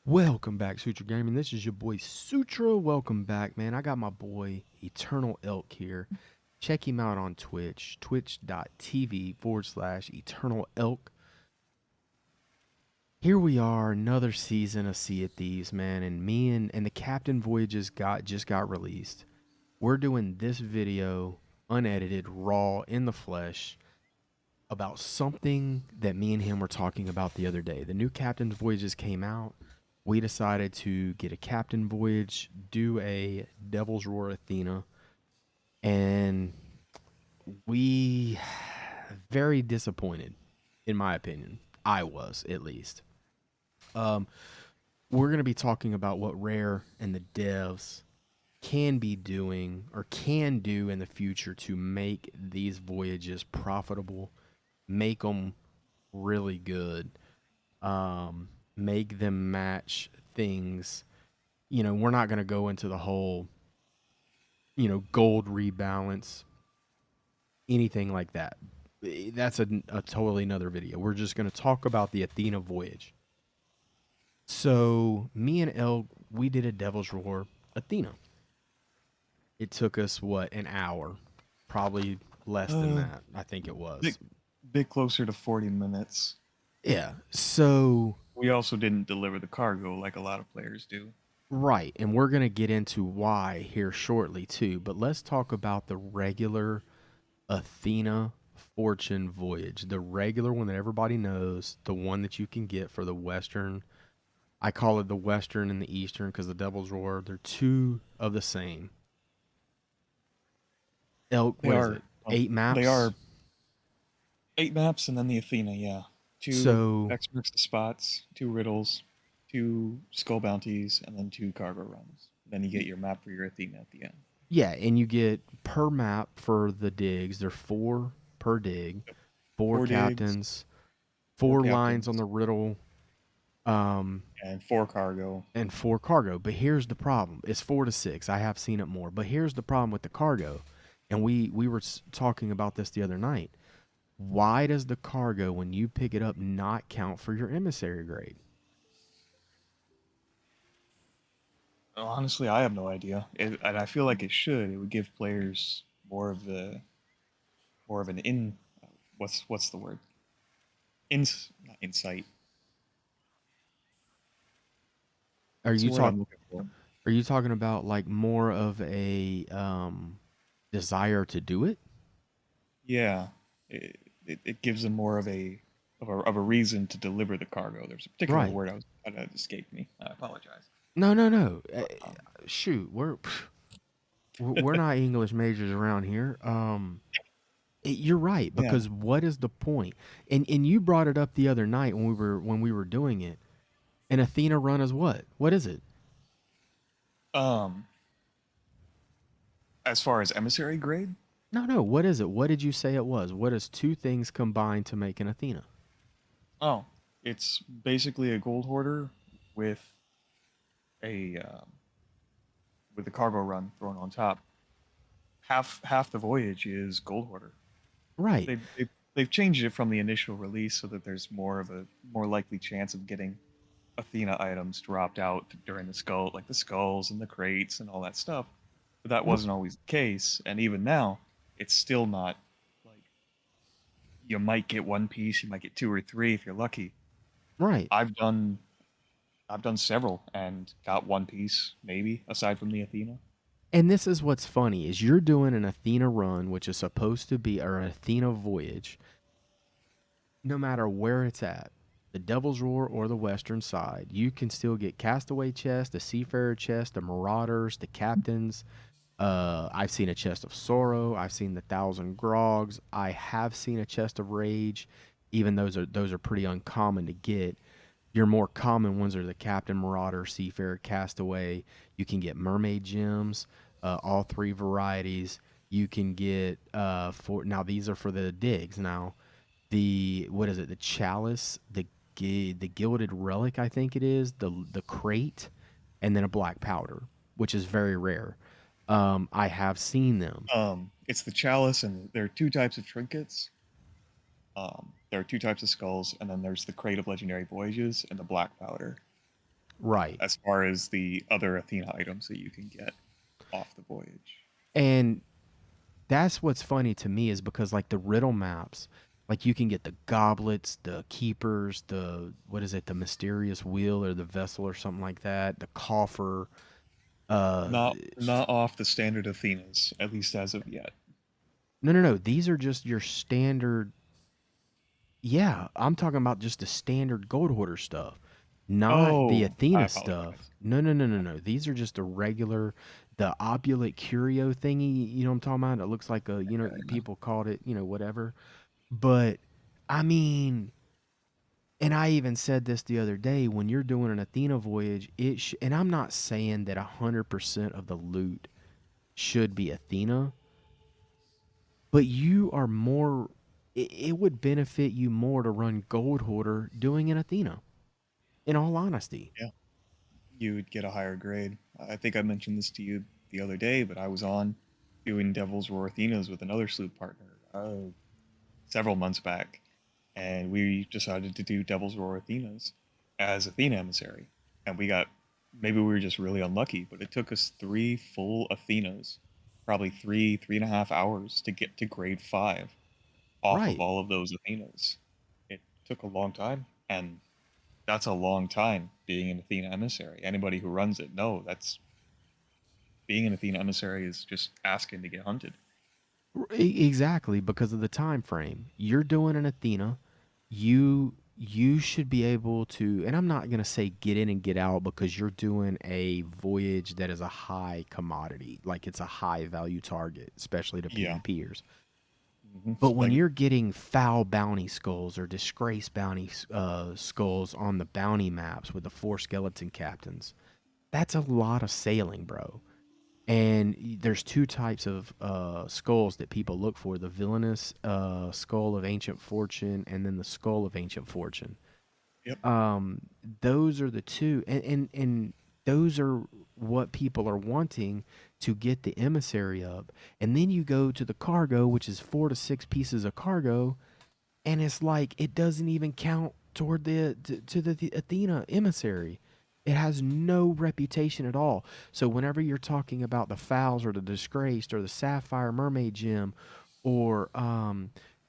Welcome back, Sutra Gaming. This is your boy Sutra. Welcome back, man. I got my boy EternalElk here. Check him out on Twitch, twitch.tv/EternalElk. Here we are, another season of Sea of Thieves, man. And me and the Captain Voyages just got released. We're doing this video unedited, raw, in the flesh, about something that me and him were talking about the other day. The new Captain Voyages came out. We decided to get a Captain Voyage, do a Devil's Roar Athena, and we very disappointed, in my opinion. I was, at least. Um, we're going to be talking about what Rare and the devs can be doing or can do in the future to make these voyages profitable, make them really good, make them match things. We're not going to go into the whole, gold rebalance, anything like that. That's a totally another video. We're just going to talk about the Athena voyage. So, me and El, we did a Devil's Roar Athena. It took us, what, an hour? Probably less than Uh, that, I think it bit, was. bit closer to 40 minutes. Yeah. So, We also didn't deliver the cargo like a lot of players do. right. And we're going to get into why here shortly, too. But let's talk about the regular Athena Fortune Voyage, the regular one that everybody knows, the one that you can get for the Western. I call it the Western and the Eastern because the Devil's Roar, they're two of the same. Elk, They what is are it? Eight they maps? are 8 maps and then the Athena, yeah. Two So, X marks the spots, 2 riddles, 2 skull bounties, and then 2 cargo runs. Then you get your map for your Athena at the end. yeah, and you get per map for the digs. They're four per dig, Yep. four 4 digs, captains, four four lines on captains, the riddle, um, and 4 cargo. and four cargo. But here's the problem: it's 4 to 6. I have seen it more, but here's the problem with the cargo, and we were talking about this the other night. Why does the cargo, when you pick it up, not count for your emissary grade? Honestly, I have no idea. And I feel like it should. It would give players more of an what's the word? Not insight. Are What's the you word talk? I'm looking for? Are you talking about like more of a desire to do it? Yeah, it gives them more of a reason to deliver the cargo. There's a particular Right. word that escaped me. I apologize. No, no, no. Um, Shoot, we're not English majors around here. You're right, yeah. because what is the point? And you brought it up the other night when we were doing it. An Athena run is what? What is it? Um, as far as emissary grade, No, no. What is it? What did you say it was? What is two things combined to make an Athena? oh, it's basically a gold hoarder with a with a cargo run thrown on top. Half the voyage is gold hoarder. Right. They've changed it from the initial release so that there's more likely chance of getting Athena items dropped out during the skull, like the skulls and the crates and all that stuff. But that R- wasn't always the case, and even now, it's still not like you might get one piece, you might get 2 or 3 if you're lucky. right. I've done I've done several and got one piece maybe aside from the Athena. And this is what's funny is you're doing an Athena run, which is supposed to be or an Athena voyage, no matter where it's at, the Devil's Roar or the Western side, you can still get Castaway chest, the Seafarer chest, the Marauders, the Captains. I've seen a chest of Sorrow. I've seen the Thousand Grogs. I have seen a chest of Rage. Even those are pretty uncommon to get. Your more common ones are the Captain, Marauder, Seafarer, Castaway. You can get Mermaid gems, all three varieties. You can get for now. These are for the digs. Now the what is it? The chalice, the gilded relic, I think it is the crate, and then a black powder, which is very rare. I have seen them. It's the chalice, and there are 2 types of trinkets. There are 2 types of skulls, and then there's the crate of legendary voyages and the black powder. Right. as far as the other Athena items that you can get off the voyage. And that's what's funny to me is because like the riddle maps, like you can get the goblets, the keepers, the what is it, the mysterious wheel or the vessel or something like that, the coffer. Uh, Not off the standard Athenas, at least as of yet. no. These are just your standard. Yeah, I'm talking about just the standard gold hoarder stuff, not the Oh, I Athena stuff. apologize. No. These are just the regular, the opulent curio thingy. You know what I'm talking about? It looks like a, you know, people called it, you know, whatever. But I mean, and I even said this the other day when you're doing an Athena voyage, and I'm not saying that 100% of the loot should be Athena, but you are more, it would benefit you more to run Gold Hoarder doing an Athena, in all honesty. Yeah, you would get a higher grade. I think I mentioned this to you the other day, but I was on doing Devil's Roar Athenas with another sloop partner several months back, and we decided to do Devil's Roar Athenas as Athena emissary, and we got maybe we were just really unlucky, but it took us 3 full Athenas, probably 3.5 hours to get to grade 5 off of Right. all of those Athenas. It took a long time, and that's a long time being an Athena emissary. Anybody who runs it, no, that's being an Athena emissary is just asking to get hunted. Exactly, because of the time frame. You're doing an Athena, you should be able to, and I'm not going to say get in and get out because you're doing a voyage that is a high commodity, like it's a high value target, especially to Yeah. PvPers. But Mm-hmm. when Like, you're getting foul bounty skulls or disgrace bounty skulls on the bounty maps with the 4 skeleton captains, that's a lot of sailing, bro. And there's two types of skulls that people look for: the villainous skull of ancient fortune, and then the skull of ancient fortune. yep. Um, those are the two, and those are what people are wanting to get the emissary up. And then you go to the cargo, which is 4 to 6 pieces of cargo, and it's like it doesn't even count toward the Athena emissary. It has no reputation at all. So whenever you're talking about the fouls or the disgraced or the sapphire mermaid gem or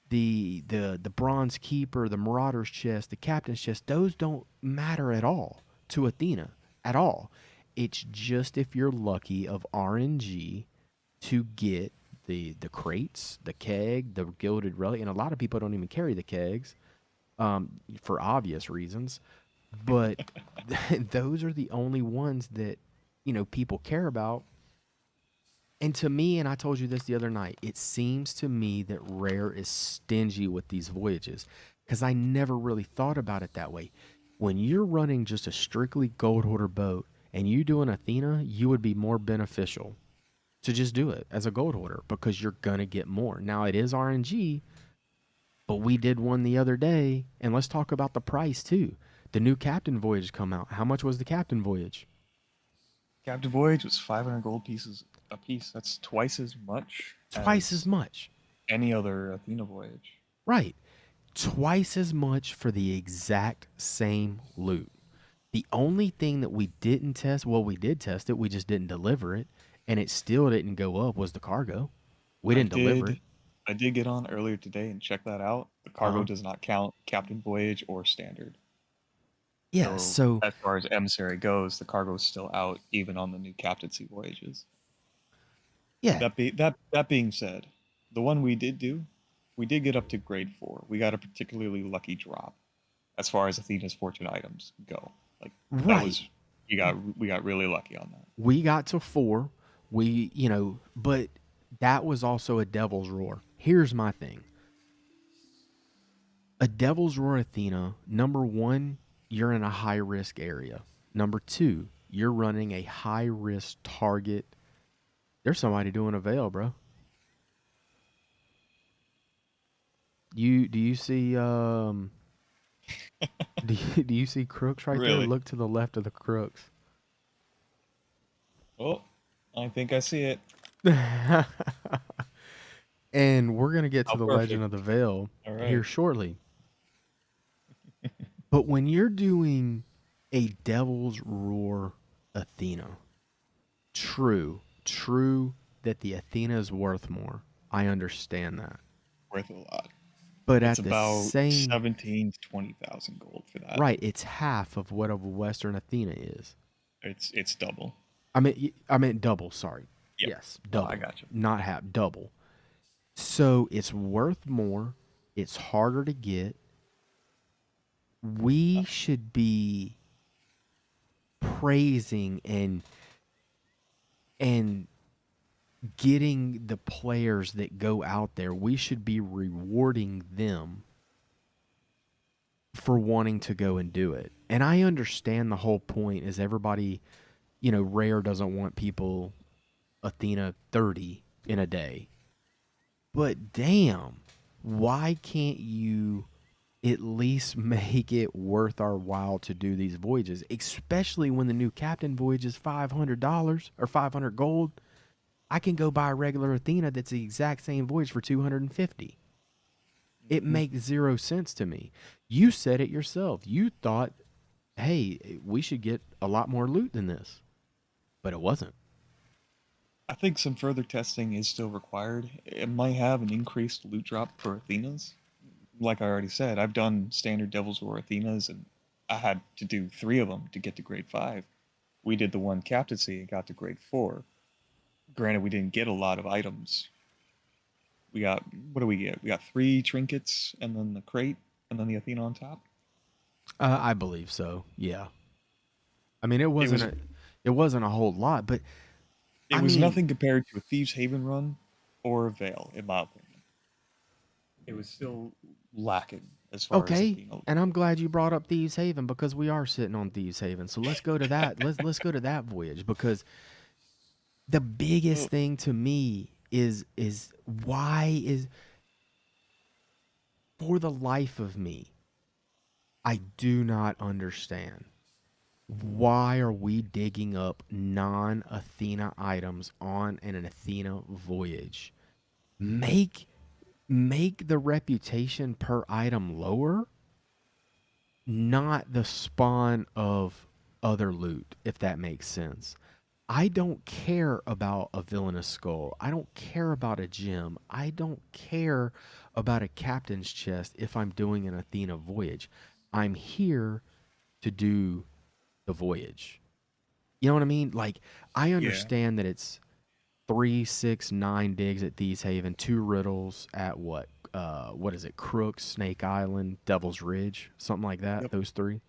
the bronze keeper, the marauder's chest, the captain's chest, those don't matter at all to Athena at all. It's just if you're lucky of RNG to get the crates, the keg, the gilded relic, and a lot of people don't even carry the kegs for obvious reasons. But those are the only ones that people care about. And to me, and I told you this the other night, it seems to me that Rare is stingy with these voyages because I never really thought about it that way. When you're running just a strictly gold hoarder boat and you do an Athena, you would be more beneficial to just do it as a gold hoarder because you're gonna get more. Now it is RNG, but we did one the other day, and let's talk about the price too. The new Captain Voyage come out. How much was the Captain Voyage? Captive Voyage was 500 gold pieces a piece. That's twice as much Twice as as much. any other Athena voyage. Right. Twice as much for the exact same loot. The only thing that we didn't test, well, we did test it, we just didn't deliver it, and it still didn't go up, was the cargo. We I didn't deliver it. did I did get on earlier today and check that out. The Uh cargo huh. does not count Captain Voyage or Standard. Yeah, So so as far as emissary goes, the cargo is still out even on the new captaincy voyages. yeah, That being said, the one we did do, we did get up to grade 4. We got a particularly lucky drop as far as Athena's fortune items go. Like that right. was we got really lucky on that. We got to 4. But that was also a devil's roar. Here's my thing. A devil's roar Athena, number 1, you're in a high risk area. Number 2, you're running a high risk target. There's somebody doing a veil, bro. Do you see do you see crooks right there? Really? Look to the left of the crooks. Oh, I think I see it. And we're going to get to How the legend perfect. of the veil All here right. shortly. But when you're doing A Devil's Roar Athena. True that the Athena is worth more. I understand that. Worth a lot. But It's at the about same 17 to 20,000 gold for that. right, it's half of what a Western Athena is. It's double. I meant double, sorry. Yeah. Yes, Oh, I double. got you. Not half, double. So it's worth more. It's harder to get. We should be praising and getting the players that go out there. We should be rewarding them for wanting to go and do it. And I understand the whole point is everybody, Rare doesn't want people Athena 30 in a day. But damn, why can't you at least make it worth our while to do these voyages, especially when the new captain voyage is $500 or 500 gold? I can go buy a regular Athena that's the exact same voyage for 250. It Mhm. makes zero sense to me. You said it yourself. You thought, hey, we should get a lot more loot than this, but it wasn't. I think some further testing is still required. It might have an increased loot drop for Athenas. Like I already said, I've done standard Devil's Roar Athenas, and I had to do 3 of them to get to grade 5. We did the one captaincy and got to grade 4. Granted, we didn't get a lot of items. We got, what do we get? We got 3 trinkets, and then the crate, and then the Athena on top. I believe so. Yeah. I mean, It was it wasn't a whole lot, but it I was mean, nothing compared to a Thieves Haven run or a Veil, in my opinion. It was still lacking as far as okay. Athena. And I'm glad you brought up Thieves Haven because we are sitting on Thieves Haven. So let's go to that. Let's go to that voyage because the biggest Well, thing to me is why is for the life of me I do not understand. Why are we digging up non Athena items on an Athena voyage? Make make the reputation per item lower, not the spawn of other loot, if that makes sense. I don't care about a villainous skull. I don't care about a gem. I don't care about a captain's chest if I'm doing an Athena voyage. I'm here to do the voyage. You know what I mean? Like, I yeah. understand that it's 3, 6, 9 digs at Thieves Haven, 2 riddles at what is it? Crooks, Snake Island, Devil's Ridge, something like that. Yep. Those three.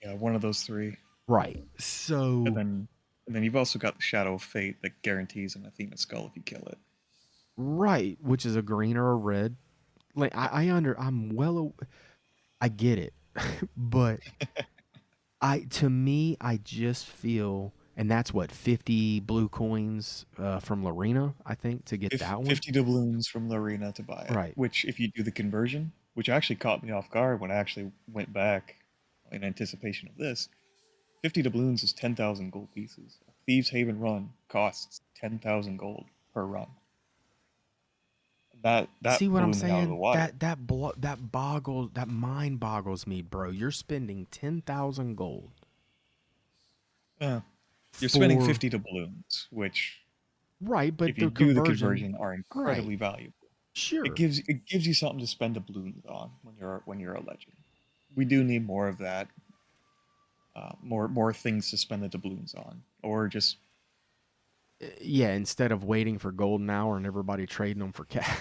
Yeah, one of those 3. Right. And So, then and then you've also got the Shadow of Fate that guarantees an Athena skull if you kill it. right, which is a green or a red. Like, Yep. I get it, but to me, I just feel, and that's what 50 blue coins from Lorena, I think, to get that one. 50 doubloons from Lorena to buy it, Right. which if you do the conversion, which actually caught me off guard when I actually went back in anticipation of this, 50 doubloons is 10,000 gold pieces. A Thieves Haven run costs 10,000 gold per run. See That what I'm blew me out of the saying? water. That mind boggles me, bro. You're spending 10,000 gold Yeah. You're spending for 50 doubloons, which right, but if you the do the conversion, conversion are right? incredibly valuable. Sure. It gives you something to spend doubloons on when you're a legend. We do need more of that. More things to spend the doubloons on, or just Yeah, instead of waiting for golden hour and everybody trading them for cash.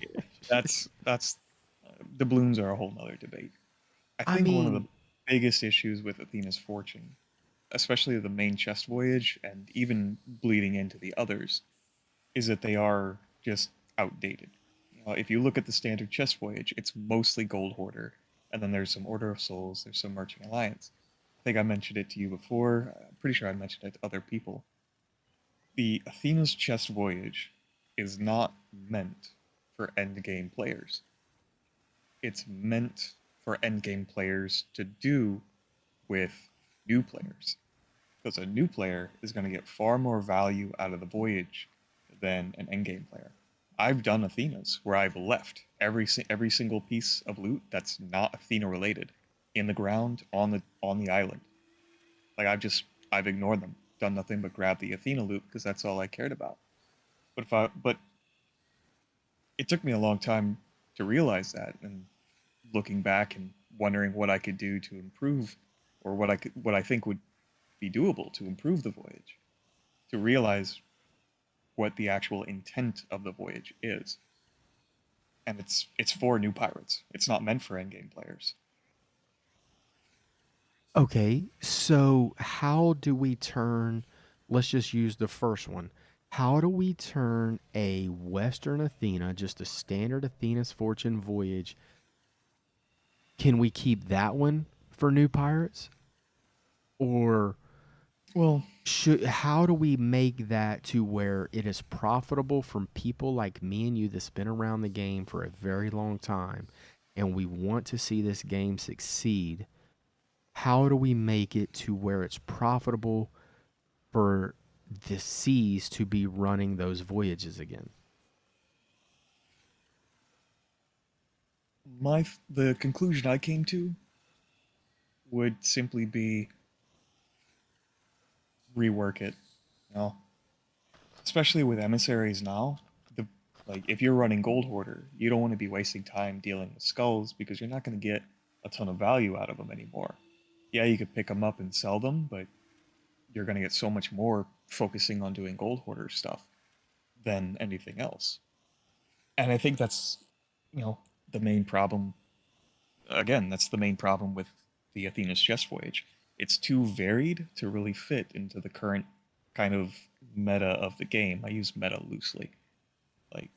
yeah, that's doubloons are a whole nother debate. I I think one of the mean, biggest issues with Athena's fortune, especially the main chest voyage and even bleeding into the others, is that they are just outdated. If you look at the standard chest voyage, it's mostly Gold Hoarder, and then there's some Order of Souls, there's some Marching Alliance. I think I mentioned it to you before. I'm pretty sure I mentioned it to other people. The Athena's chest voyage is not meant for endgame players. It's meant for endgame players to do with new players, because a new player is going to get far more value out of the voyage than an endgame player. I've done Athenas where I've left every single piece of loot that's not Athena related in the ground on the island, Like I've ignored them, done nothing but grab the Athena loot because that's all I cared about. But it took me a long time to realize that, and looking back and wondering what I could do to improve, or what I think would be doable to improve the voyage, to realize what the actual intent of the voyage is. And it's for new pirates. It's not meant for endgame players. Okay, so how do we turn, let's just use the first one. How do we turn a Western Athena, just a standard Athena's Fortune voyage, can we keep that one for new pirates? Or Well, how do we make that to where it is profitable from people like me and you that's been around the game for a very long time and we want to see this game succeed? How do we make it to where it's profitable for the seas to be running those voyages again? the conclusion I came to would simply be rework it. You know, especially with emissaries now. The like if you're running Gold Hoarder, you don't want to be wasting time dealing with skulls because you're not going to get a ton of value out of them anymore. Yeah, you could pick them up and sell them, but you're going to get so much more focusing on doing Gold Hoarder stuff than anything else. And I think that's, you know, the main problem. Again, that's the main problem with the Athena's chess voyage. It's too varied to really fit into the current kind of meta of the game. I use meta loosely. Like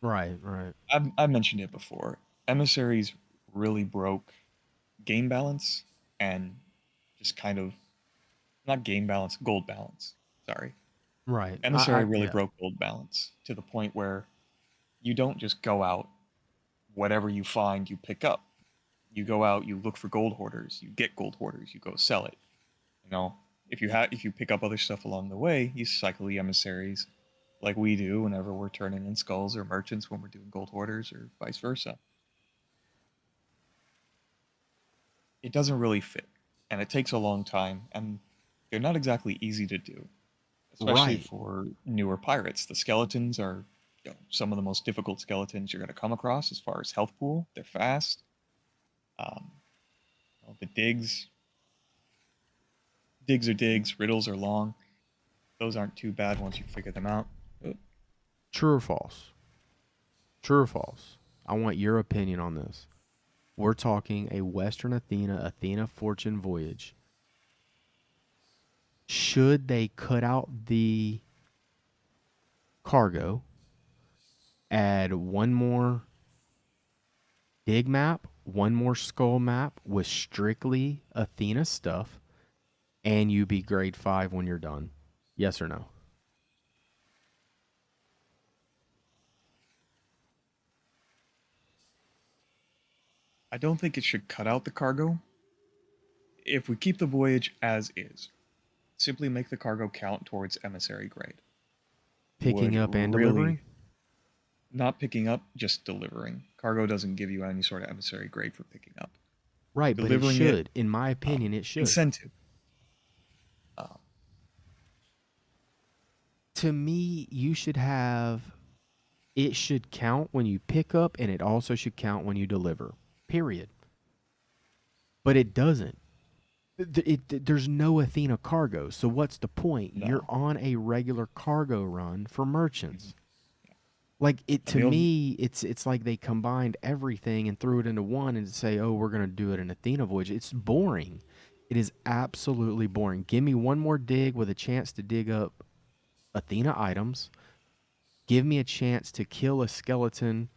Right, right. I mentioned it before. Emissaries really broke game balance and just kind of not game balance, gold balance. Sorry. Right. Emissary really Yeah. broke gold balance to the point where you don't just go out, whatever you find, you pick up. You go out, you look for gold hoarders, you get gold hoarders, you go sell it. You know, if you pick up other stuff along the way, you cycle the emissaries like we do whenever we're turning in skulls or merchants when we're doing gold hoarders or vice versa. It doesn't really fit, and it takes a long time, and they're not exactly easy to do, especially Right. for newer pirates. The skeletons are, some of the most difficult skeletons you're going to come across as far as health pool. They're fast. Um, the digs are digs, riddles are long. Those aren't too bad once you figure them out. True or false? True or false? I want your opinion on this. We're talking a Western Athena Fortune voyage. Should they cut out the cargo, add one more dig map, one more skull map with strictly Athena stuff, and you be grade 5 when you're done? Yes or no? I don't think it should cut out the cargo. If we keep the voyage as is, simply make the cargo count towards emissary grade. Picking Would up and delivering? really not picking up, just delivering. Cargo doesn't give you any sort of emissary grade for picking up. Right, but it Delivering it, should. In my opinion, it should. incentive. Uh, To me, you should have, it should count when you pick up and it also should count when you deliver. Period. But it doesn't. There's no Athena cargo. So what's the point? You're no. on a regular cargo run for Mhm. merchants. Like it And to me, it's like they combined everything and threw it into one and say, "Oh, we're gonna do it in Athena Voyage." It's boring. It is absolutely boring. Give me one more dig with a chance to dig up Athena items. Give me a chance to kill a skeleton,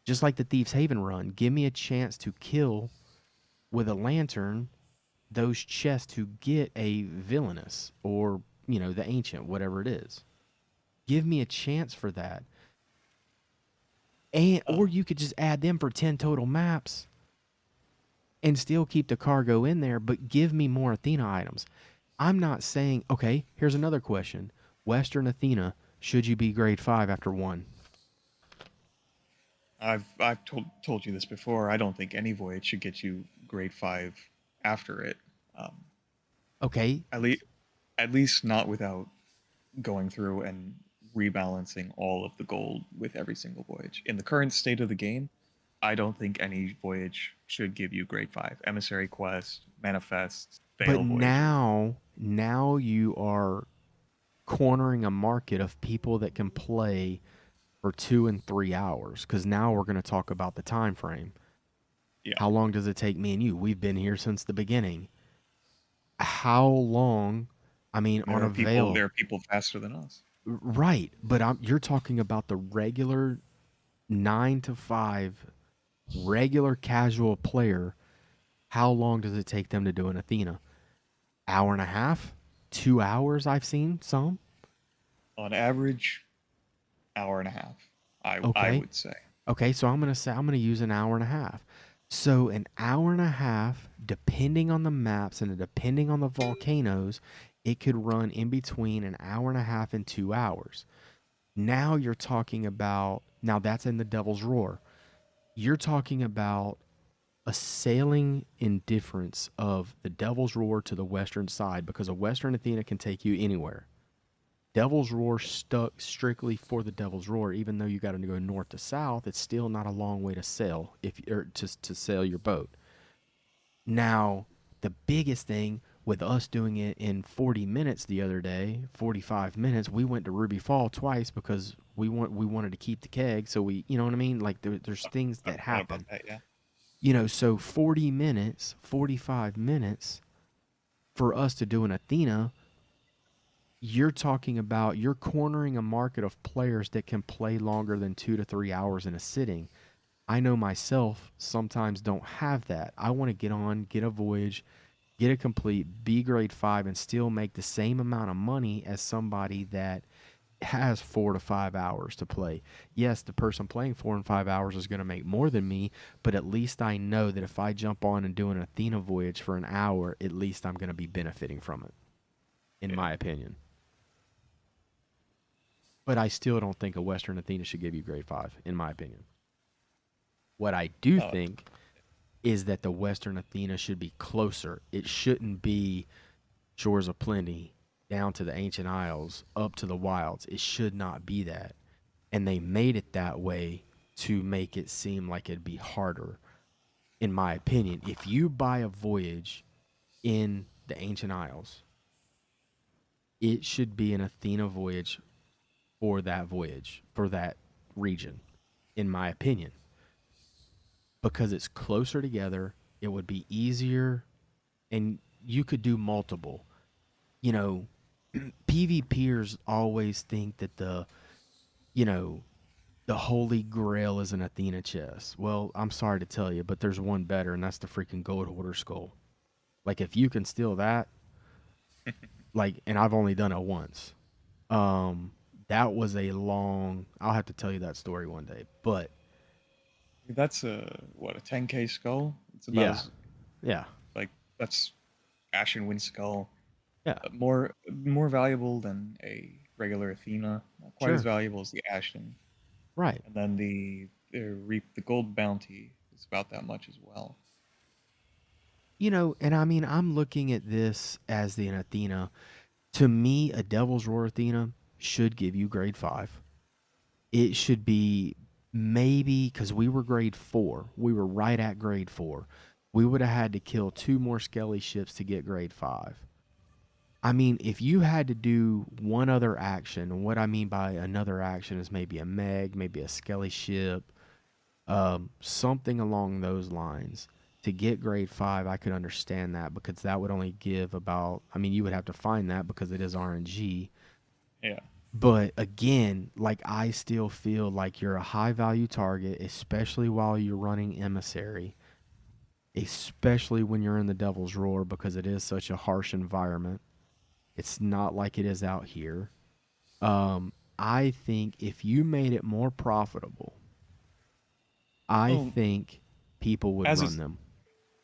just like the Thieves Haven run. Give me a chance to kill with a lantern those chests to get a villainous or the ancient, whatever it is. Give me a chance for that. And or um, you could just add them for 10 total maps and still keep the cargo in there, but give me more Athena items. I'm not saying, okay, here's another question. Western Athena, should you be grade 5 after 1? I've told you this before. I don't think any voyage should get you grade 5 after it. Um, Okay, At least not without going through and rebalancing all of the gold with every single voyage. In the current state of the game, I don't think any voyage should give you grade 5. Emissary quest, manifests, but fail voyages. now you are cornering a market of people that can play for 2 and 3 hours. Because now we're going to talk about the time frame. Yeah. How long does it take me and you? We've been here since the beginning. How long? I mean, And on a there veil, are people faster than us. right? But you're talking about the regular 9 to 5 regular casual player. How long does it take them to do an Athena? Hour and a half, 2 hours. I've seen some. On average, hour and a half, I Okay, would say. okay. So I'm gonna use an hour and a half. So an hour and a half, depending on the maps and depending on the volcanoes, it could run in between an hour and a half and 2 hours. Now you're talking about, now that's in the Devil's Roar. You're talking about a sailing indifference of the Devil's Roar to the western side, because a Western Athena can take you anywhere. Devil's Roar stuck strictly for the Devil's Roar, even though you got to go north to south. It's still not a long way to sail, if or to sail your boat. Now, the biggest thing with us doing it in 40 minutes the other day, 45 minutes, we went to Ruby Fall twice because we wanted to keep the keg. So you know what I mean? Like there's things I that forgot about happen. that. Yeah. So 40 minutes, 45 minutes for us to do an Athena, you're talking about, you're cornering a market of players that can play longer than 2 to 3 hours in a sitting. I know myself sometimes don't have that. I want to get on, get a voyage, get a complete, be grade 5, and still make the same amount of money as somebody that has 4 to 5 hours to play. Yes, the person playing 4 and 5 hours is going to make more than me, but at least I know that if I jump on and do an Athena voyage for an hour, at least I'm going to be benefiting from it, in Yeah. my opinion. But I still don't think a Western Athena should give you grade 5, in my opinion. What I do No. think is that the Western Athena should be closer. It shouldn't be Shores of Plenty down to the Ancient Isles, up to the Wilds. It should not be that. And they made it that way to make it seem like it'd be harder, in my opinion. If you buy a voyage in the Ancient Isles, it should be an Athena voyage for that voyage, for that region, in my opinion, because it's closer together. It would be easier, and you could do multiple. You know, PvPers always think that you know, the holy grail is an Athena chest. Well, I'm sorry to tell you, but there's one better, and that's the freaking gold hoarder skull. Like, if you can steal that, like, and I've only done it once. Um, that was a long. I'll have to tell you that story one day. But That's a 10K skull. It's about yeah, as yeah, like that's Ashen Wind skull. yeah, More valuable than a regular Athena. Not quite as sure, valuable as the Ashen. right. And then the gold bounty is about that much as well. And I mean, I'm looking at this as the Athena. To me, a Devil's Roar Athena should give you grade 5. It should be, maybe because we were grade 4. We were right at grade 4. We would have had to kill 2 more Skelly ships to get grade 5. I mean, if you had to do one other action, and what I mean by another action is maybe a Meg, maybe a Skelly ship, something along those lines. To get grade 5, I could understand that, because that would only give about, I mean, you would have to find that because it is RNG. Yeah. But again, like, I still feel like you're a high value target, especially while you're running Emissary, especially when you're in the Devil's Roar, because it is such a harsh environment. It's not like it is out here. I think if you made it more profitable, I Well, think people would as it run them.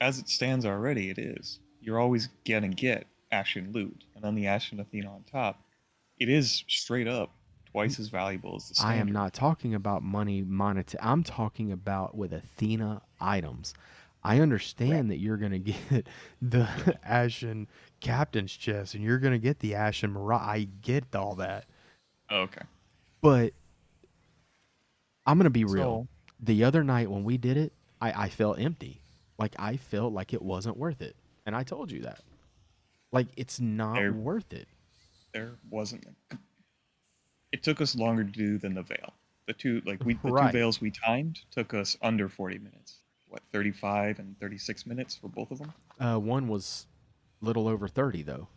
as it stands already, it is. You're always gonna get Ashen loot, and then the Ashen Athena on top. It is straight up twice as valuable as the I am standard. not talking about money monetary. I'm talking about with Athena items. I Right. understand that you're gonna get the Yeah. Ashen Captain's chest and you're gonna get the Ashen Mirage. I get all that, Oh, okay. but I'm gonna be real. So The other night when we did it, I felt empty. Like I felt like it wasn't worth it, and I told you that. Like it's not there worth it. there wasn't it took us longer to do than the veil. The two Right. veils we timed took us under 40 minutes. What, 35 and 36 minutes for both of them? One was little over 30 though.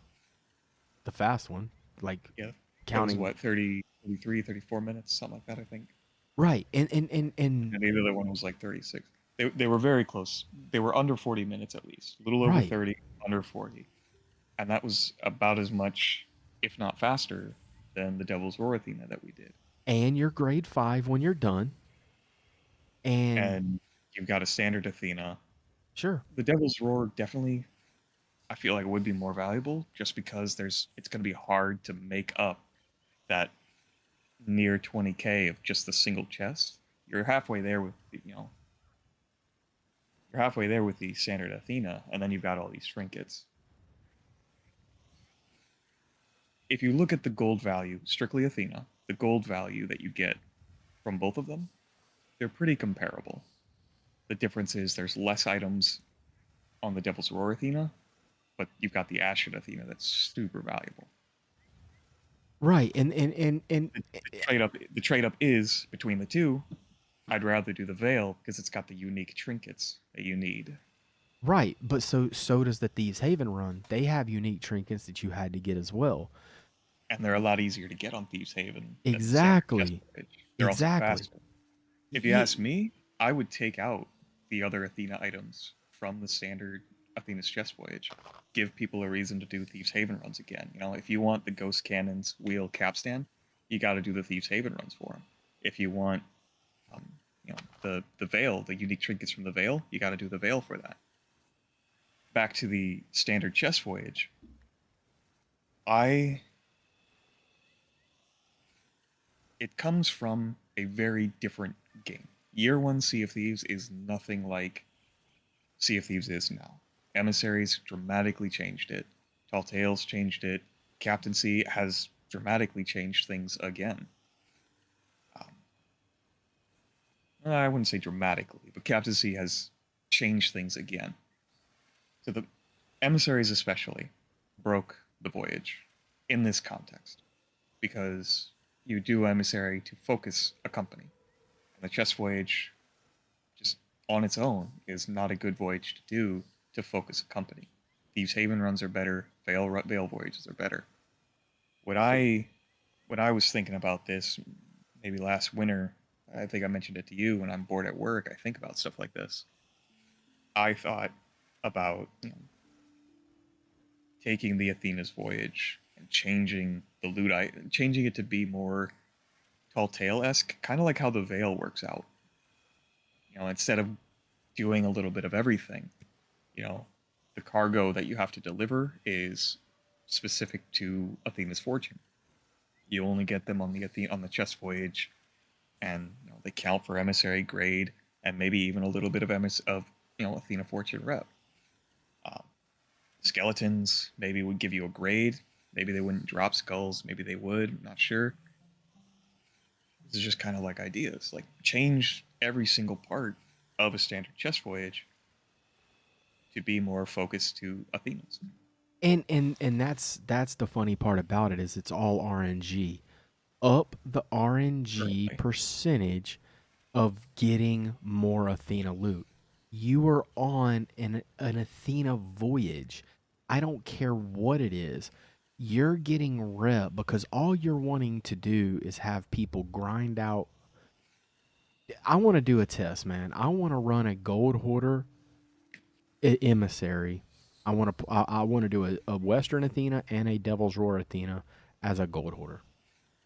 The fast one, like Yeah. That was counting what, 30, 33, 34 minutes, something like that, I think. right. And And the other one was like 36. They were very close. They were under 40 minutes at least. A little over right. 30, under 40. And that was about as much, if not faster, than the Devil's Roar Athena that we did. And you're grade 5 when you're done. And And you've got a standard Athena. sure. The Devil's Roar definitely, I feel like it would be more valuable just because it's going to be hard to make up that near 20k of just the single chest. You're halfway there with you're halfway there with the standard Athena, and then you've got all these trinkets. If you look at the gold value, strictly Athena, the gold value that you get from both of them, they're pretty comparable. The difference is there's less items on the Devil's Roar Athena, but you've got the Ashen Athena that's super valuable. Right. And The trade up is between the two. I'd rather do the Veil because it's got the unique trinkets that you need, right. But so does the Thieves Haven run. They have unique trinkets that you had to get as well. and they're a lot easier to get on Thieves Haven than the standard chest Exactly. voyage. They're also Exactly. faster. If you Yeah. ask me, I would take out the other Athena items from the standard Athena's chest voyage. Give people a reason to do Thieves Haven runs again. If you want the Ghost Cannon's wheel capstan, you got to do the Thieves Haven runs for them. If you want, um, the Veil, the unique trinkets from the Veil, you got to do the Veil for that. Back to the standard chest voyage. I It comes from a very different game. Year one Sea of Thieves is nothing like Sea of Thieves is now. Emissaries dramatically changed it. Tall Tales changed it. Captaincy has dramatically changed things again. Um, I wouldn't say dramatically, but Captaincy has changed things again. So the emissaries, especially, broke the voyage in this context because you do emissary to focus a company, and the chess voyage, just on its own, is not a good voyage to do to focus a company. Thieves Haven runs are better. Veil voyages are better. What I when I was thinking about this, maybe last winter, I think I mentioned it to you. When I'm bored at work, I think about stuff like this. I thought about taking the Athena's voyage and changing it to be more Tall Tale esque, kind of like how the Veil works out. Instead of doing a little bit of everything, you know, the cargo that you have to deliver is specific to Athena's fortune. You only get them on the chess voyage, and they count for emissary grade and maybe even a little bit of Athena fortune rep. Um, Skeletons maybe would give you a grade. Maybe they wouldn't drop skulls. Maybe they would. I'm not sure. This is just kind of like ideas. Like change every single part of a standard chess voyage to be more focused to Athena's. And that's the funny part about it is it's all RNG. Up the RNG Currently, percentage of getting more Athena loot. You are on an Athena voyage. I don't care what it is. You're getting rep because all you're wanting to do is have people grind out. I want to do a test, man. I want to run a gold hoarder emissary. I want to do a Western Athena and a Devil's Roar Athena as a gold hoarder.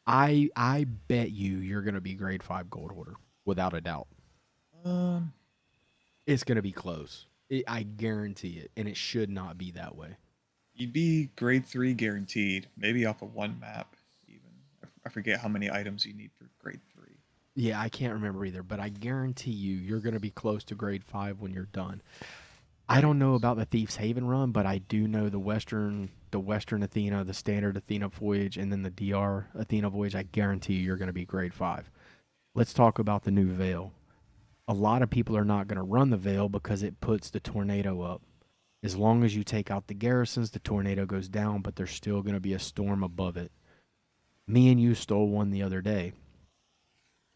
I bet you're gonna be grade 5 gold hoarder without a doubt. um, It's gonna be close. I guarantee it, and it should not be that way. you'd be grade 3 guaranteed, maybe off of one map even. I forget how many items you need for grade 3. Yeah, I can't remember either, but I guarantee you, you're going to be close to grade 5 when you're done. I Very don't know close. about the Thief's Haven run, but I do know the Western Athena, the standard Athena voyage, and then the DR Athena voyage. I guarantee you, you're going to be grade 5. Let's talk about the new Veil. A lot of people are not going to run the Veil because it puts the tornado up. As long as you take out the garrisons, the tornado goes down, but there's still going to be a storm above it. Me and you stole one the other day.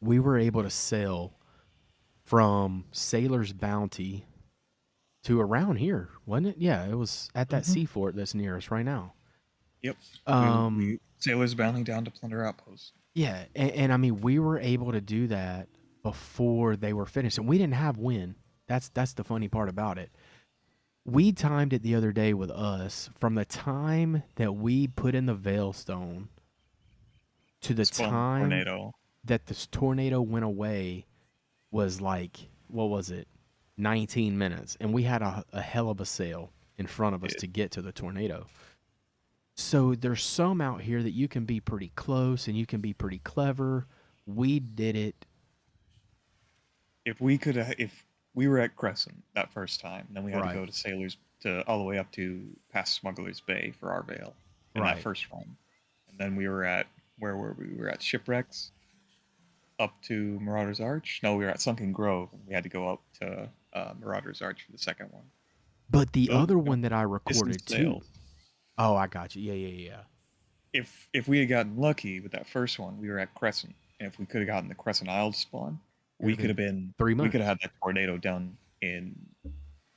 We were able to sail from Sailor's Bounty to around here, wasn't it? Yeah, it was at that Hmm. sea fort that's near us right now. Yep. We Um, sailors bounding down to plunder outposts. yeah, and I mean we were able to do that before they were finished, and we didn't have wind. That's the funny part about it. We timed it the other day with us from the time that we put in the Veilstone to the Spawn the time tornado. that this tornado went away was like what was it 19 minutes, and we had a hell of a sail in front of us It, to get to the tornado. So there's some out here that you can be pretty close and you can be pretty clever. We did it if we were at Crescent that first time, then we had to right. go to Sailors to all the way up to past Smuggler's Bay for our veil in that Right. first run, and then we were at where were we? We were at Shipwrecks up to Marauder's Arch. No, we were at Sunken Grove, and we had to go up to Marauder's Arch for the second one. But the Those, other you know, one that I distance recorded too. sails. Oh, I got you. Yeah, yeah, yeah. If we had gotten lucky with that first one, we were at Crescent, and if we could have gotten the Crescent Isle to spawn, It would we have could been have been three we could have months. had that tornado done in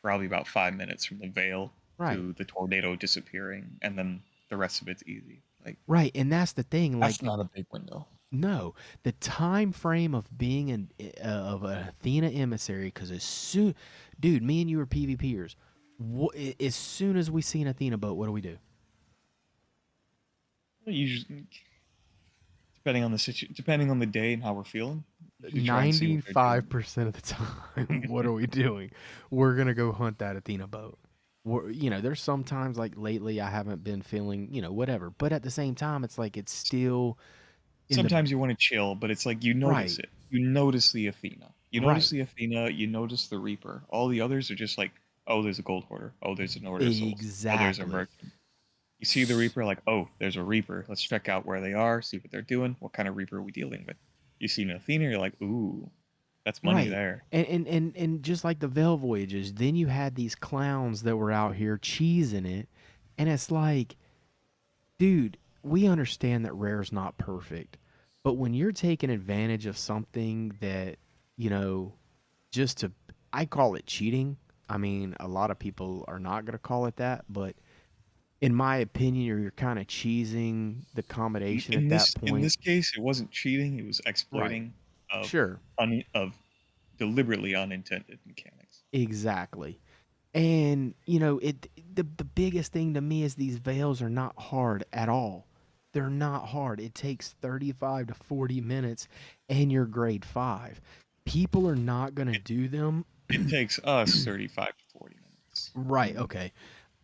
probably about 5 minutes from the veil Right. to the tornado disappearing, and then the rest of it's easy. Like Right. And that's the thing. that's Like, not a big window. no, the time frame of being of an Athena emissary, because as soon, dude, me and you are PvPers. As soon as we see an Athena boat, what do we do? Usually, depending on the day and how we're feeling, usually try and see what they're doing. 95% of the time, what are we doing? We're gonna go hunt that Athena boat. There's sometimes like lately I haven't been feeling, whatever. But at the same time, it's like it's still in the Sometimes you want to chill, but it's like you notice right, it. You notice the Athena. You notice right, the Athena. You notice the Reaper. All the others are just like, oh, there's a Gold Hoarder. Oh, there's an Order of Souls. Oh, there's a exactly. Merchant. You see the Reaper, like, oh, there's a Reaper. Let's check out where they are, see what they're doing. What kind of Reaper are we dealing with? You see an Athena, you're like, ooh, that's money Right. there. And just like the Veil voyages, then you had these clowns that were out here cheesing it. And it's like, dude, we understand that rare's not perfect. But when you're taking advantage of something that, you know, just to I call it cheating. I mean, a lot of people are not going to call it that, but in my opinion, you're kind of cheesing the In, combination at in that this in point. this case, it wasn't cheating; it was Right. exploiting of Sure. of deliberately unintended mechanics. Exactly. And the biggest thing to me is these veils are not hard at all. They're not hard. It takes 35 to 40 minutes and you're grade 5. People are not going to It do them. it takes us 35 to 40 minutes. Right, Mm. okay.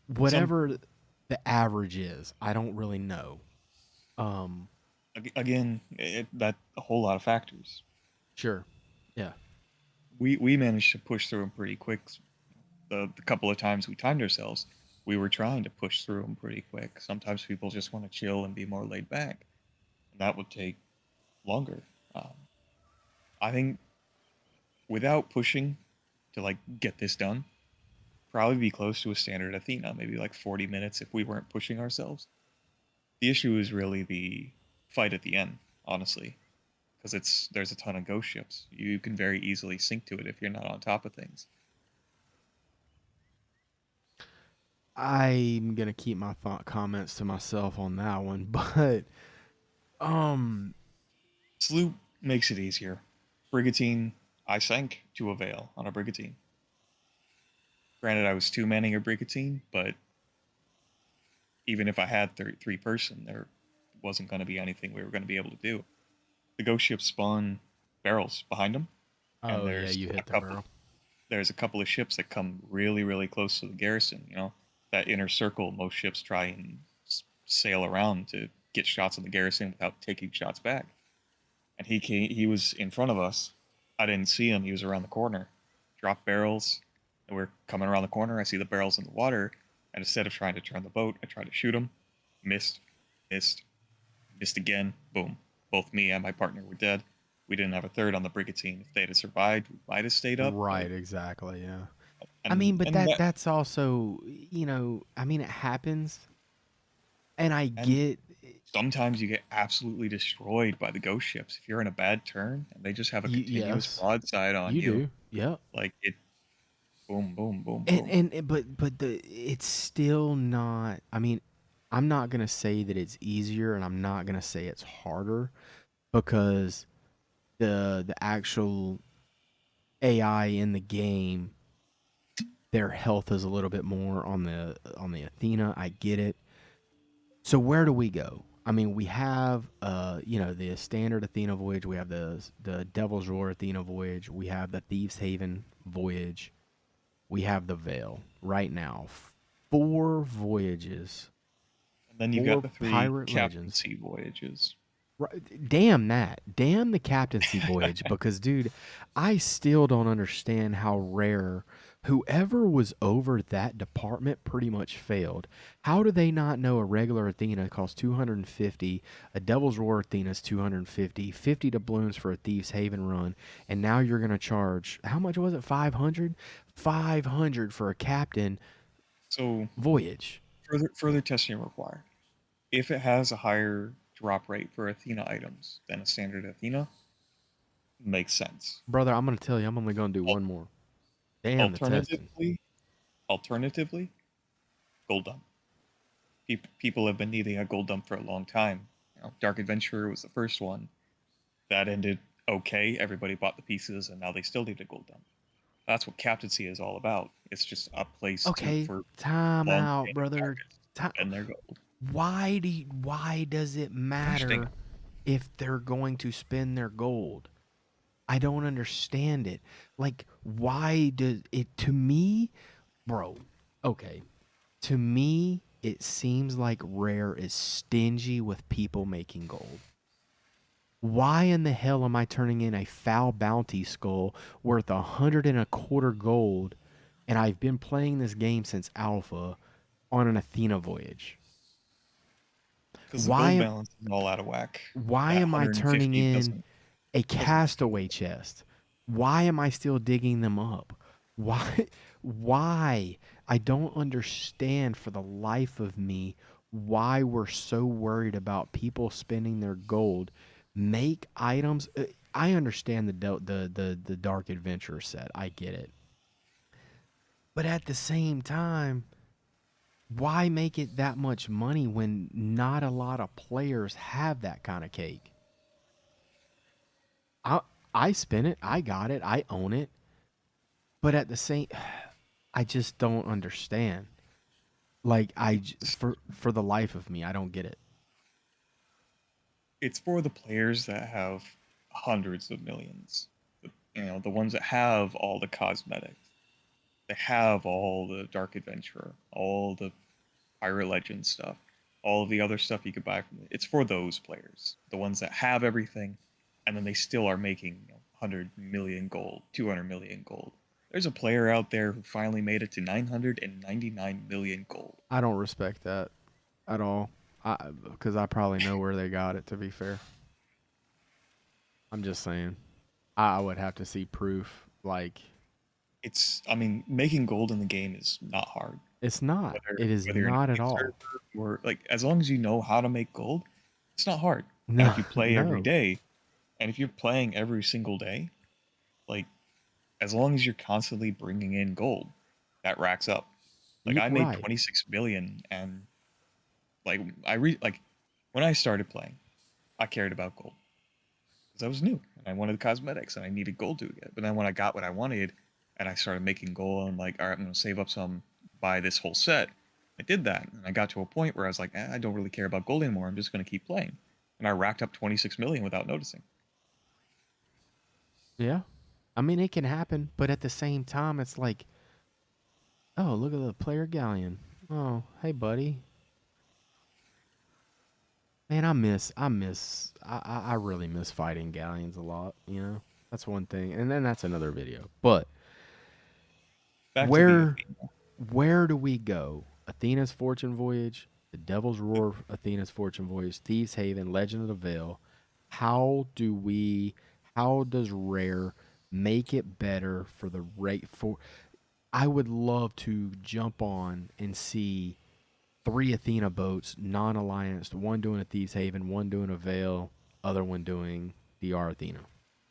Some Whatever the average is, I don't really know. Um again, that a whole lot of factors. sure. Yeah. We managed to push through them pretty quick. The couple of times we timed ourselves, we were trying to push through them pretty quick. Sometimes people just want to chill and be more laid back, and that would take longer. Um, I think without pushing to like get this done, probably be close to a standard Athena, maybe like 40 minutes if we weren't pushing ourselves. The issue is really the fight at the end, honestly, because there's a ton of ghost ships. You can very easily sink to it if you're not on top of things. I'm going to keep my thought comments to myself on that one, but um Sloop makes it easier. Brigantine, I sank to a veil on a brigantine. Granted, I was two manning a brigantine, but even if I had three person, there wasn't going to be anything we were going to be able to do. The ghost ships spawn barrels behind them, and oh yeah, you hit the barrel. there's a couple of ships that come really really close to the garrison. You know that inner circle. Most ships try and sail around to get shots on the garrison without taking shots back. and he was in front of us. I didn't see him. He was around the corner. Dropped barrels, and we're coming around the corner. I see the barrels in the water, and instead of trying to turn the boat, I tried to shoot him. Missed, missed, missed again. Boom. Both me and my partner were dead. We didn't have a third on the brigantine. If they'd have survived, we might have stayed up. But Right, exactly, yeah. I mean, and but and that that's also, I mean, it happens, and I and get. sometimes you get absolutely destroyed by the ghost ships if you're in a bad turn and they just have a continuous Yes, broadside on you you. do. Yep. Like it, boom, boom, boom, And boom. and but it's still not. I mean, I'm not gonna say that it's easier, and I'm not gonna say it's harder because the actual AI in the game, their health is a little bit more on the Athena. I get it. So where do we go? I mean, we have the standard Athena voyage. We have the Devil's Roar Athena voyage. We have the Thieves Haven voyage. We have the Veil right now. Four voyages, And then you've got four the three pirate legends. captaincy voyages. Right, damn that. Damn the captaincy voyage because dude, I still don't understand how rare whoever was over that department pretty much failed. How do they not know a regular Athena costs 250, a Devil's Roar Athena's 250, 50 doubloons for a Thieves Haven run, and now you're going to charge how much was it? 500? 500 for a captain So voyage. further testing required. If it has a higher drop rate for Athena items than a standard Athena, makes sense. Brother, I'm going to tell you I'm only going to do Al- one more. Damn the testing. Alternatively, alternatively, gold dump. People have been needing a gold dump for a long time. Dark Adventurer was the first one. That ended okay. Everybody bought the pieces, and now they still need a gold dump. That's what captaincy is all about. It's just a place to Okay, for time out, long-standing brother. targets to spend their gold. Why does it Interesting. matter if they're going to spend their gold? I don't understand it. Like, why does it to me, bro? Okay, to me, it seems like Rare is stingy with people making gold. Why in the hell am I turning in a foul bounty skull worth 100 and a quarter gold, and I've been playing this game since alpha on an Athena voyage? Because the gold Why balance is all out of whack. why That am I turning 150 in a doesn't make it. castaway chest? Why am I still digging them up? Why why? I don't understand for the life of me why we're so worried about people spending their gold. Make items. I understand the Dark Adventure set. I get it. But at the same time, why make it that much money when not a lot of players have that kind of cake? I I spin it. I got it. I own it. But at the same, I just don't understand. Like It's, for the life of me, I don't get it. it's for the players that have hundreds of millions. The ones that have all the cosmetics. They have all the Dark Adventurer, all the Pirate Legend stuff, all of the other stuff you could buy from it. It's for those players, the ones that have everything, and then they still are making 100 million gold, 200 million gold. There's a player out there who finally made it to 999 million gold. I don't respect that at all. Because I probably know where they got it. To be fair, I'm just saying. I would have to see proof. Like I mean, making gold in the game is not hard. it's not. Whether It is whether you're in not a at big all. server or like, as long as you know how to make gold, it's not hard. And No, if you play every no. day, and if you're playing every single day, like as long as you're constantly bringing in gold, that racks up. Like I made Right. 26 million, and like when I started playing, I cared about gold because I was new and I wanted the cosmetics and I needed gold to get. But then when I got what I wanted and I started making gold, I'm like, all right, I'm gonna save up some, buy this whole set. I did that, and I got to a point where I was like, I don't really care about gold anymore. I'm just gonna keep playing, and I racked up 26 million without noticing. Yeah. I mean, it can happen, but at the same time, it's like, oh, look at the player galleon. Oh, hey, buddy. Man, I really miss fighting galleons a lot. You know, that's one thing, and then that's another video. But Back to the where Athena. where do we go? Athena's Fortune Voyage, the Devil's Roar, Athena's Fortune Voyage, Thieves Haven, Legend of the Veil. How do we? How does Rare make it better for the rate for? I would love to jump on and see three Athena boats, non-allianced, one doing a Thieves Haven, one doing a Veil, other one doing DR Athena.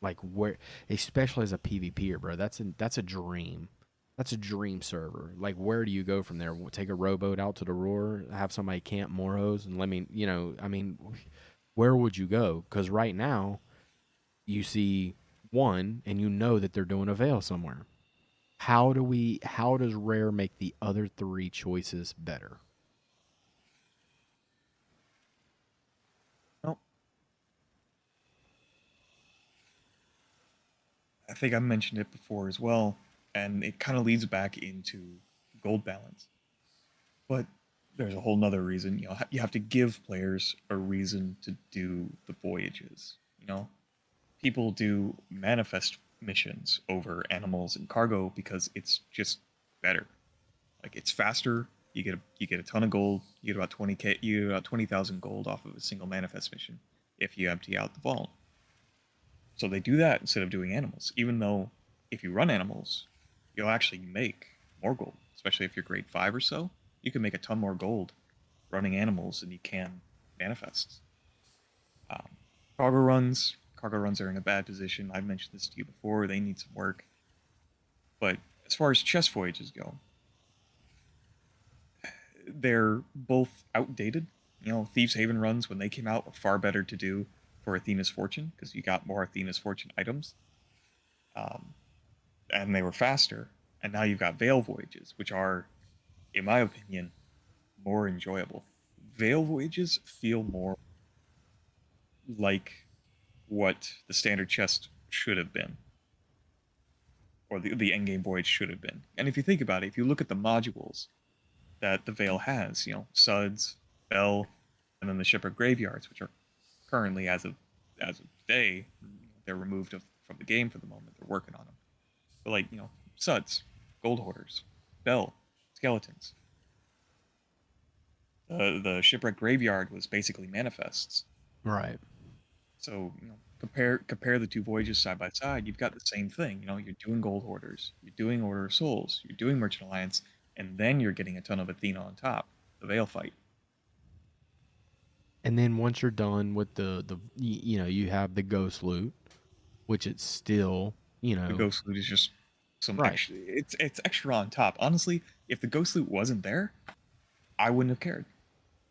Like where, especially as a PvPer, bro, that's a dream. That's a dream server. Like where do you go from there? Take a rowboat out to the Roar, have somebody camp Moros, and let me, I mean, where would you go? Because right now you see one, and you know that they're doing a Veil somewhere. How do we? How does Rare make the other three choices better? Well, I think I mentioned it before as well, and it kind of leads back into gold balance. But there's a whole nother reason. You have to give players a reason to do the voyages. People do manifest missions over animals and cargo because it's just better. Like it's faster. You get a ton of gold. You get about 20k. You get about 20,000 gold off of a single manifest mission if you empty out the vault. So they do that instead of doing animals. Even though if you run animals, you'll actually make more gold. Especially if you're grade 5 or so, you can make a ton more gold running animals than you can manifests. Um, cargo runs are in a bad position. I've mentioned this to you before. They need some work. But as far as chess voyages go, they're both outdated. Thieves Haven runs when they came out were far better to do for Athena's Fortune because you got more Athena's Fortune items, um, and they were faster. And now you've got Veil voyages, which are, in my opinion, more enjoyable. Veil voyages feel more like what the standard chest should have been, or the endgame voyage should have been. And if you think about it, if you look at the modules that the Veil has, Suds, Bell, and then the Shipwreck Graveyards, which are currently, as of today, they're removed from the game for the moment. They're working on them. But like Suds, Gold Hoarders, Bell, Skeletons. The Shipwreck Graveyard was basically manifests. Right. So compare the two voyages side by side. You've got the same thing. You're doing Gold Hoarders, you're doing Order of Souls, you're doing Merchant Alliance, and then you're getting a ton of Athena on top. The Veil fight. And then once you're done with you have the ghost loot, which it's still, The Ghost Loot is just some right. extra. It's extra on top. Honestly, if the Ghost Loot wasn't there, I wouldn't have cared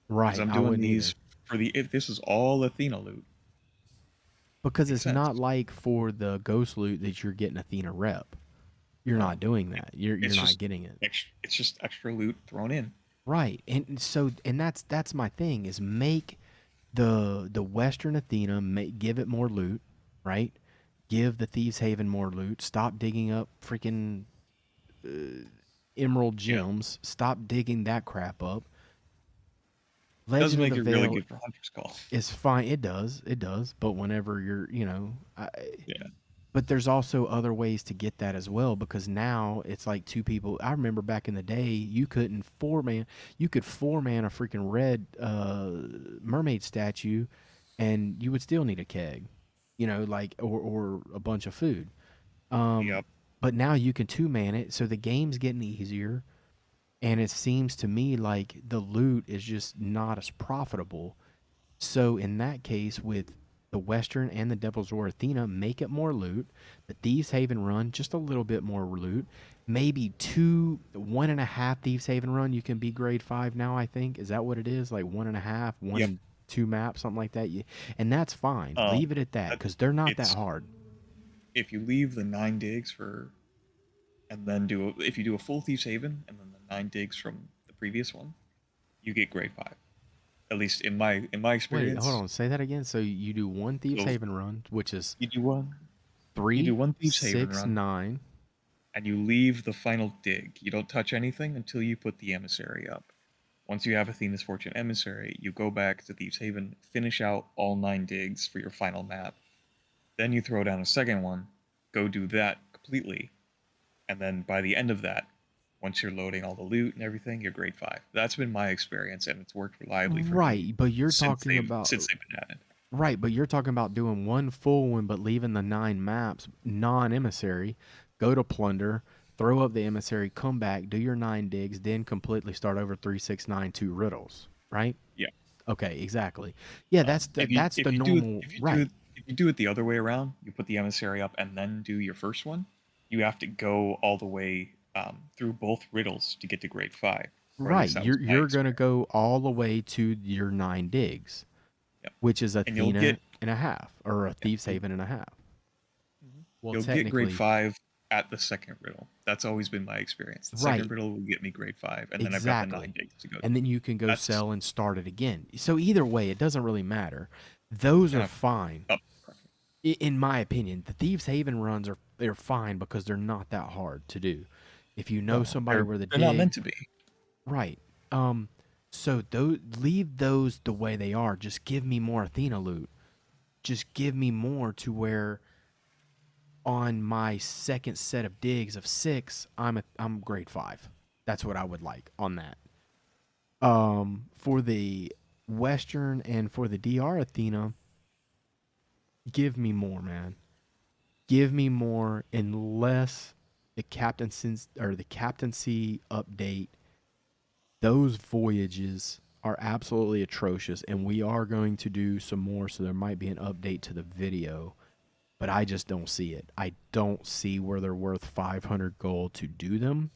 because Right. I'm I doing wouldn't these either. for the. If this is all Athena loot, Because makes it's not sense. like for the ghost loot that you're getting Athena rep. You're No, not doing it, that. You're it's not just getting it. It's just extra loot thrown in. Right. And that's my thing is make the Western Athena give it more loot, right? Give the Thieves Haven more loot. Stop digging up freaking emerald Yeah, gems. Stop digging that crap up. does Legend of make the it really Veil good for Hunter's Call. is fine. It does. It does. But whenever you're, Yeah, but there's also other ways to get that as well because now it's like two people. I remember back in the day, you couldn't four man. You could four man a freaking red mermaid statue, and you would still need a keg, like or a bunch of food. Um, yep. but now you can two man it, so the game's getting easier, and it seems to me like the loot is just not as profitable. So in that case, with the Western and the Devil's Roar Athena, make it more loot. The Thieves Haven run, just a little bit more loot. Maybe two, 1.5 Thieves Haven run, you can be grade 5 now, I think. Is that what it is? Like 1.5, one Yep. and two maps, something like that. And that's fine. Leave it at that That because they're not that it's hard. if you leave the 9 digs for and then if you do a full Thieves Haven and then the 9 digs from the previous one, you get grade 5. At least in my Wait, hold experience. on. Say that again. So you do one Thieves So Haven run, which is you do one you do three, one Thieves Haven 6, run 9. and you leave the final dig. You don't touch anything until you put the emissary up. Once you have Athena's Fortune Emissary, you go back to Thieves Haven, finish out all 9 digs for your final map. Then you throw down a second one, go do that completely, and then by the end of that, once you're loading all the loot and everything, you're grade 5. That's been my experience, and it's worked reliably for me Right, but you're since talking they've about since they've been added. right, but you're talking about doing one full one, but leaving the 9 maps non-emissary. Go to plunder, throw up the emissary, come back, do your 9 digs, then completely start over 3, 6, 9, 2 riddles. Right? Yeah. Okay, exactly. Yeah, that's the normal. Right. If you do it the other way around, you put the emissary up and then do your first one. You have to go all the way through both riddles to get to grade 5, or at Right. least that was my You're gonna experience. go all the way to your 9 digs, Yeah, which is and you'll get Athena and a half, or a yeah, Thieves Haven and a half. Well, you'll get grade technically, 5 at the second riddle. That's always been my experience. The second right. riddle will get me grade 5, and then I've got the 9 Exactly. digs to go to. And then you can go That's sell and start it again. So either way, it doesn't really matter. Those kind are of fine. up. In my opinion. The Thieves Haven runs they're fine because they're not that hard to do. If you know No, somebody where the they're not meant dig, to be. right. So those leave those the way they are. Just give me more Athena loot. Just give me more to where on my second set of digs of 6, I'm grade 5. That's what I would like on that. For the Western and for the DR Athena, give me more, man. Give me more unless the captaincy update. Those voyages are absolutely atrocious, and we are going to do some more, so there might be an update to the video, but I just don't see it. I don't see where they're worth 500 gold to do them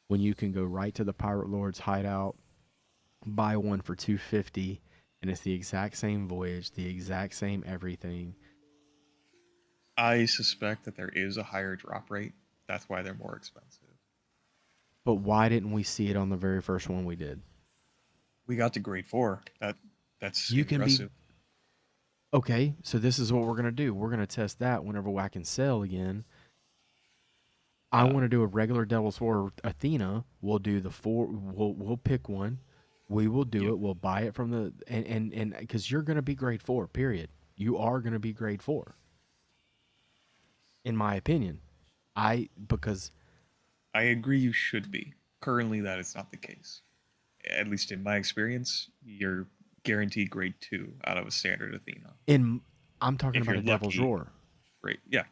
when you can go right to the Pirate Lord's hideout, buy one for 250, and it's the exact same voyage, the exact same everything. I suspect that there is a higher drop rate. That's why they're more expensive. But why didn't we see it on the very first one we did? We got to grade 4. That's You can be impressive. okay. So this is what we're gonna do. We're gonna test that whenever I can sell again. I Uh, want to do a regular Devil's War Athena. We'll do the 4. We'll pick one. We will do yep. it. We'll buy it from the and because you're gonna be grade 4. Period. You are gonna be grade 4. In my opinion, because I agree you should be. Currently, that is not the case. At least in my experience, you're guaranteed grade 2 out of a standard Athena. in I'm talking If about you're a Devil's lucky, Roar. great. Yeah,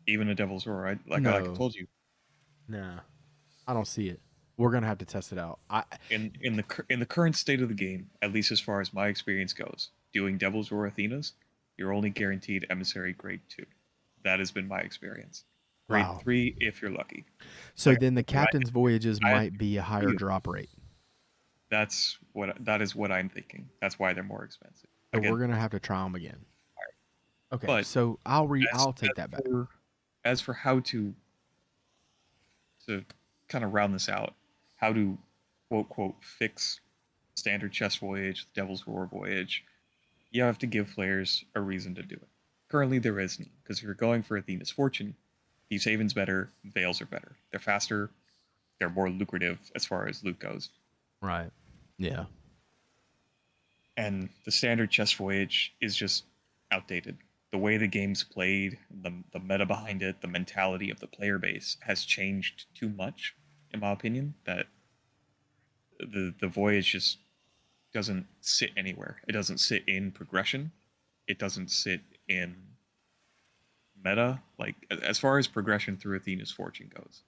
even a Devil's Roar. Like I No, told you, nah, I don't see it. We're gonna have to test it out. in the current state of the game, at least as far as my experience goes, doing Devil's Roar Athenas, you're only guaranteed Emissary grade 2. That has been my experience. Grade Wow. 3 if you're lucky. So Like I then the told you, captain's voyages I had might be a higher 3 of them. drop rate. That is what I'm thinking. That's why they're more expensive. So we're Again, gonna have to try them again. Okay, but so as I'll take as that back. for as for how to kind of round this out, how to quote fix standard chess voyage, the Devil's Roar voyage, you have to give players a reason to do it. Currently, there isn't, because if you're going for Athena's Fortune, Thieves Haven's better, Veils are better. They're faster, they're more lucrative as far as loot goes. Right. Yeah. And the standard chess voyage is just outdated. The way the game's played, the meta behind it, the mentality of the player base has changed too much, in my opinion, that the voyage just doesn't sit anywhere. It doesn't sit in progression. It doesn't sit in meta. Like as far as progression through Athena's Fortune goes,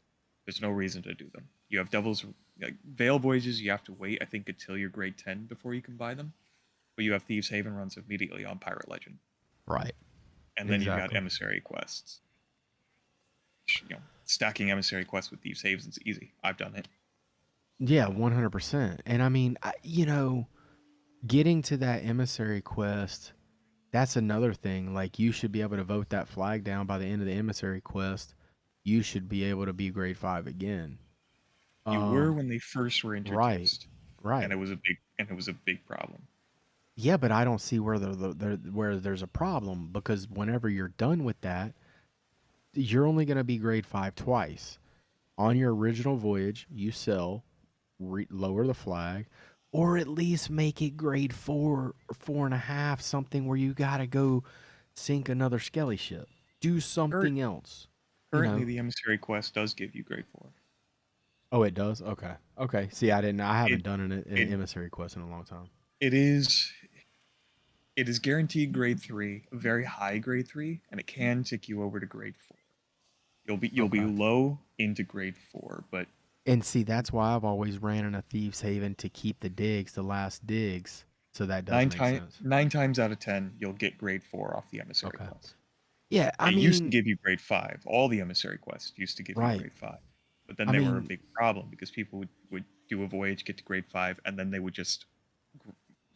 there's no reason to do them. You have Devil's like Veil voyages. You have to wait, I think, until you're grade 10 before you can buy them. But you have Thieves Haven runs immediately on Pirate Legend, Right. and then you've got Exactly. Emissary quests. Stacking Emissary quests with Thieves Haven is easy. I've done it. Yeah, 100%. And I mean, getting to that emissary quest, that's another thing. Like, you should be able to vote that flag down by the end of the emissary quest. You should be able to be grade 5 again. You were Um, when they first were right. introduced, and Right. it was a big problem. Yeah, but I don't see where where there's a problem because whenever you're done with that, you're only going to be grade 5 twice. On your original voyage, you sell, lower the flag. or at least make it grade 4 or 4.5, something where you gotta go sink another skelly ship. Do Current, something else. You currently, know. the emissary quest does give you grade 4. Oh, it does. Okay. Okay. See, I It haven't done an it emissary quest in a long time. it is it is guaranteed grade 3, a very high grade 3, and it can tick you over to grade 4. You'll be Okay. low into grade 4, but And see, that's why I've always ran in a Thieves Haven to keep the digs, the last digs. So that does make sense. 9 times out of 10 you'll get grade 4 off the emissary Okay. quest. Yeah, I It used to mean, give you grade 5. All the emissary quests used to give you right. grade 5. But then I they were a mean, big problem because people would do a voyage, get to grade 5, and then they would just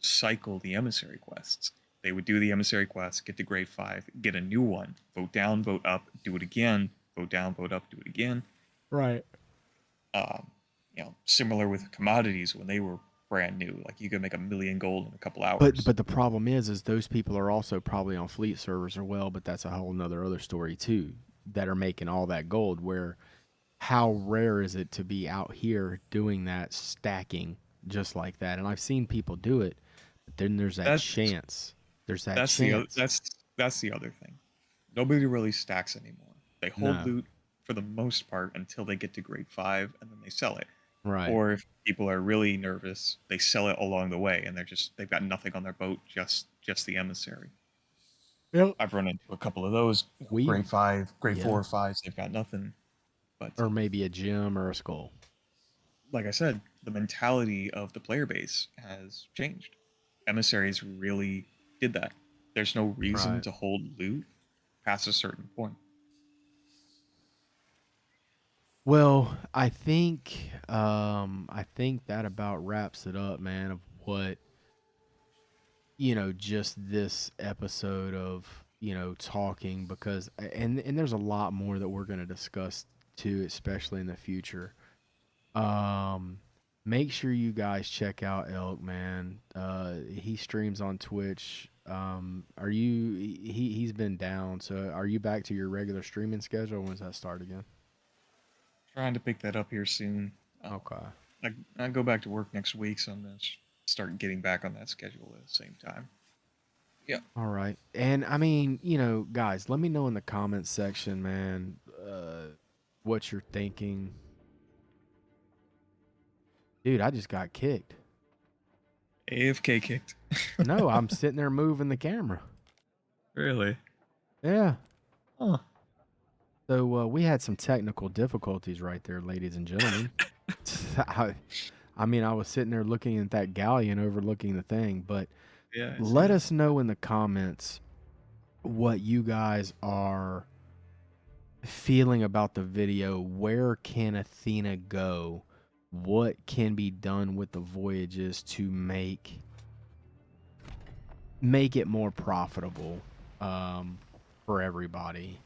cycle the emissary quests. They would do the emissary quest, get to grade 5, get a new one, vote down, vote up, do it again, vote down, vote up, do it again. right. Um, similar with commodities when they were brand new. Like you could make 1,000,000 gold in a couple hours. But the problem is those people are also probably on fleet servers as well, but that's a whole nother other story too, that are making all that gold. Where how rare is it to be out here doing that stacking just like that? And I've seen people do it, but then there's that That's chance. There's that that's the oth- chance. that's the other thing. Nobody really stacks anymore. They hold No. loot for the most part until they get to grade 5 and then they sell it. Right. Or if people are really nervous, they sell it along the way and they've got nothing on their boat, just the emissary. Yep. I've run into a couple of those, We grade 5, grade 4 yeah. or 5s, they've got nothing. But Or maybe a gem or a skull. like I said, the mentality of the player base has changed. Emissaries really did that. There's no reason Right. to hold loot past a certain point. Well, I think that about wraps it up, man, of what, just this episode of, talking, because and there's a lot more that we're going to discuss too, especially in the future. Um Make sure you guys check out Elk, man. He streams on Twitch. Are you he's been down, so are you back to your regular streaming schedule? When's that start again? Trying to pick that up here soon. Okay. I go back to work next week, so I'm gonna start getting back on that schedule at the same time. Yeah. All right. And I mean, guys, let me know in the comments section, man, what you're thinking. Dude, I just got kicked. AFK kicked. No, I'm sitting there moving the camera. Really? Yeah. Huh. So we had some technical difficulties right there, ladies and gentlemen. I, I mean, I was sitting there looking at that galleon overlooking the thing, but Yeah, I see let that. us know in the comments what you guys are feeling about the video. Where can Athena go? What can be done with the voyages to make it more profitable for everybody?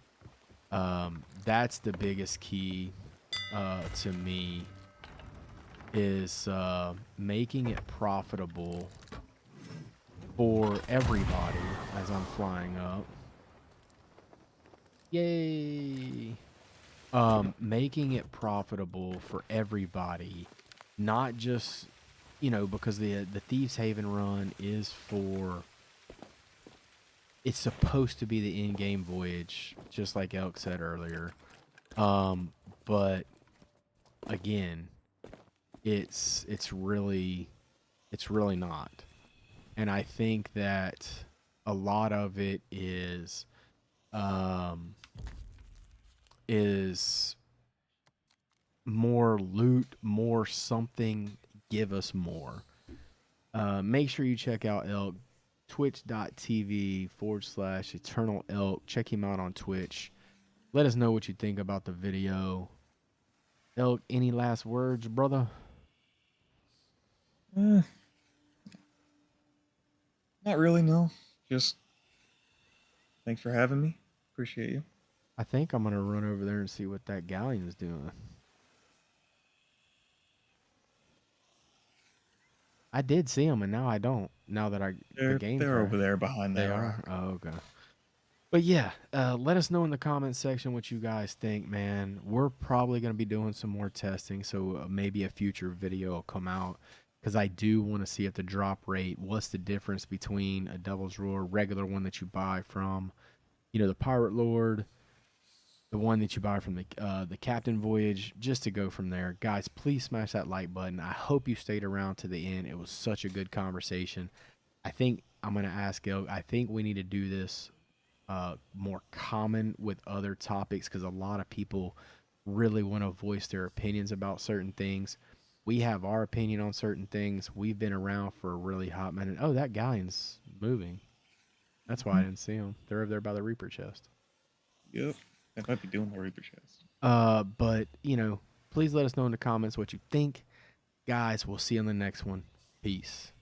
That's the biggest key to me, is making it profitable for everybody as I'm flying up. Yay! Making it profitable for everybody, not just, because the Thieves Haven run is for, it's supposed to be the in-game voyage, just like Elk said earlier. But again, it's really not. And I think that a lot of it um is more loot, more something, give us more. Make sure you check out Elk, twitch.tv/EternalElk. Check him out on Twitch. Let us know what you think about the video. Elk, any last words, brother? Uh, Not really, no. Just thanks for having me. Appreciate you. I think I'm going to run over there and see what that galleon's doing. I did see them, and now I don't. Now that the game They're over crashed. there behind that They are? rock. Oh, okay. But yeah, let us know in the comment section what you guys think, man. We're probably going to be doing some more testing, so maybe a future video will come out. because I do want to see at the drop rate what's the difference between a Devil's Roar regular one that you buy from, the Pirate Lord, the one that you buy from the Captain Voyage, just to go from there. Guys, please smash that like button. I hope you stayed around to the end. It was such a good conversation. I think I'm gonna ask Elk. I think we need to do this more common with other topics because a lot of people really want to voice their opinions about certain things. We have our opinion on certain things. We've been around for a really hot minute. Oh, that guy's moving. That's why I Mhm. didn't see him. They're over there by the Reaper chest. Yep. They might be doing the Reaper chest. But please let us know in the comments what you think. Guys, we'll see you on the next one. Peace.